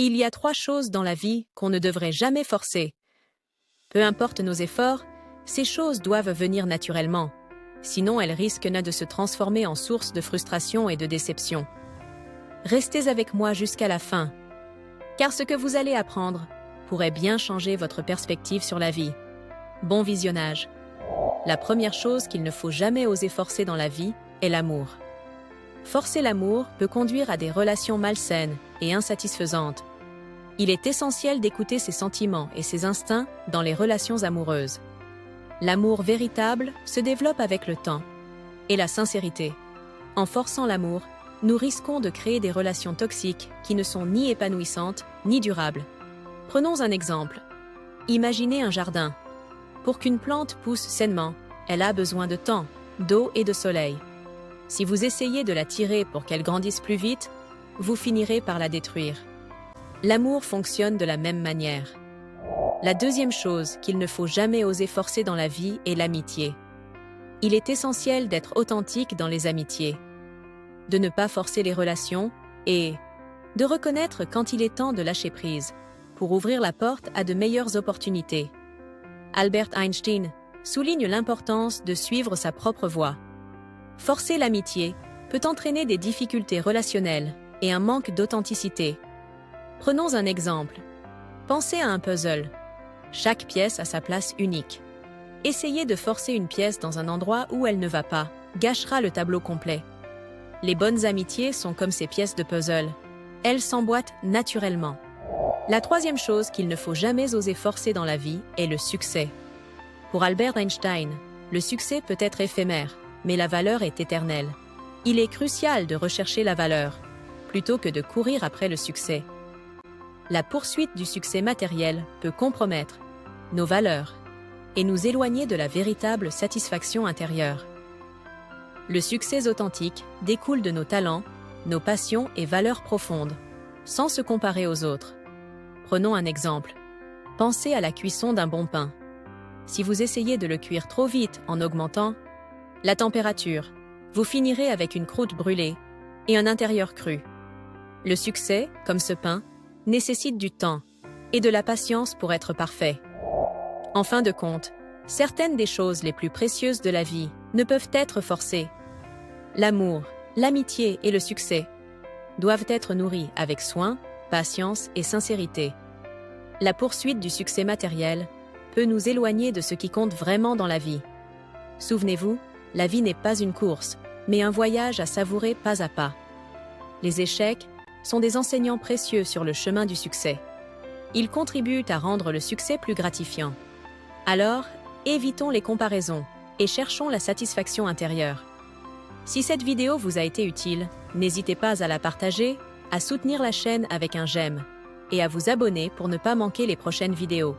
Il y a 3 choses dans la vie qu'on ne devrait jamais forcer. Peu importe nos efforts, ces choses doivent venir naturellement. Sinon, elles risquent de se transformer en source de frustration et de déception. Restez avec moi jusqu'à la fin, car ce que vous allez apprendre pourrait bien changer votre perspective sur la vie. Bon visionnage. La première chose qu'il ne faut jamais oser forcer dans la vie est l'amour. Forcer l'amour peut conduire à des relations malsaines et insatisfaisantes. Il est essentiel d'écouter ses sentiments et ses instincts dans les relations amoureuses. L'amour véritable se développe avec le temps et la sincérité. En forçant l'amour, nous risquons de créer des relations toxiques qui ne sont ni épanouissantes ni durables. Prenons un exemple. Imaginez un jardin. Pour qu'une plante pousse sainement, elle a besoin de temps, d'eau et de soleil. Si vous essayez de la tirer pour qu'elle grandisse plus vite, vous finirez par la détruire. L'amour fonctionne de la même manière. La deuxième chose qu'il ne faut jamais oser forcer dans la vie est l'amitié. Il est essentiel d'être authentique dans les amitiés, de ne pas forcer les relations et de reconnaître quand il est temps de lâcher prise pour ouvrir la porte à de meilleures opportunités. Albert Einstein souligne l'importance de suivre sa propre voie. Forcer l'amitié peut entraîner des difficultés relationnelles et un manque d'authenticité. Prenons un exemple. Pensez à un puzzle. Chaque pièce a sa place unique. Essayer de forcer une pièce dans un endroit où elle ne va pas gâchera le tableau complet. Les bonnes amitiés sont comme ces pièces de puzzle. Elles s'emboîtent naturellement. La troisième chose qu'il ne faut jamais oser forcer dans la vie est le succès. Pour Albert Einstein, le succès peut être éphémère, mais la valeur est éternelle. Il est crucial de rechercher la valeur, plutôt que de courir après le succès. La poursuite du succès matériel peut compromettre nos valeurs et nous éloigner de la véritable satisfaction intérieure. Le succès authentique découle de nos talents, nos passions et valeurs profondes, sans se comparer aux autres. Prenons un exemple. Pensez à la cuisson d'un bon pain. Si vous essayez de le cuire trop vite en augmentant la température, vous finirez avec une croûte brûlée et un intérieur cru. Le succès, comme ce pain, nécessite du temps et de la patience pour être parfait. En fin de compte, certaines des choses les plus précieuses de la vie ne peuvent être forcées. L'amour, l'amitié et le succès doivent être nourris avec soin, patience et sincérité. La poursuite du succès matériel peut nous éloigner de ce qui compte vraiment dans la vie. Souvenez-vous, la vie n'est pas une course, mais un voyage à savourer pas à pas. Les échecs sont des enseignants précieux sur le chemin du succès. Ils contribuent à rendre le succès plus gratifiant. Alors, évitons les comparaisons et cherchons la satisfaction intérieure. Si cette vidéo vous a été utile, n'hésitez pas à la partager, à soutenir la chaîne avec un j'aime et à vous abonner pour ne pas manquer les prochaines vidéos.